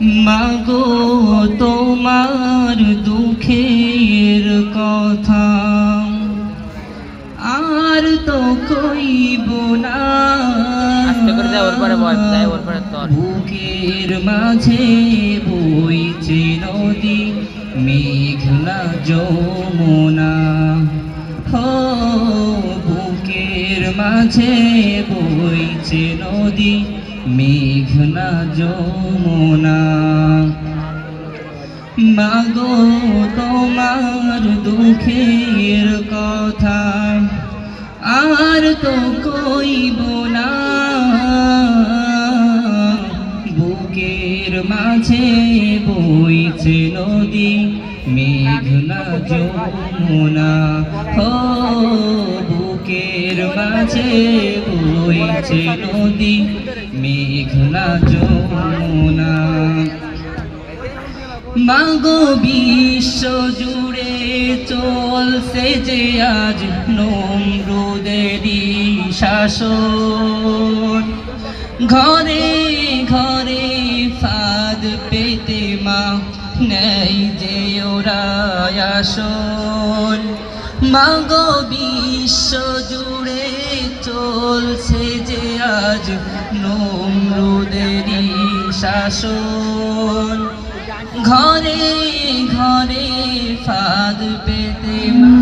মাগো তোমার দুঃখের কথা আর তো কইব না, বুকের মাঝে বইছে নদী মেঘনা যমুনা। হো বুকের মাঝে বইছে নদী মেঘনা যমুনা। মাগো তোমার দুঃখের কথা আর তো কইব না, বুকের মাঝে বইছে নদী মেঘনা যমুনা। হো বুকের মাঝে বইছে নদী মেঘনা যমুনা। মাগো বিশ্ব জুড়ে চলছে যে আজ নমরুদেরই শাসন, ঘরে ঘরে ফাঁদ পেতে মা নেই যে ওরা আসন। মাগো বিশ্ব জুড়ে চলছে যে আজ নমরুদেরই শাসন, ঘরে ঘরে ফাঁদ পেতে মা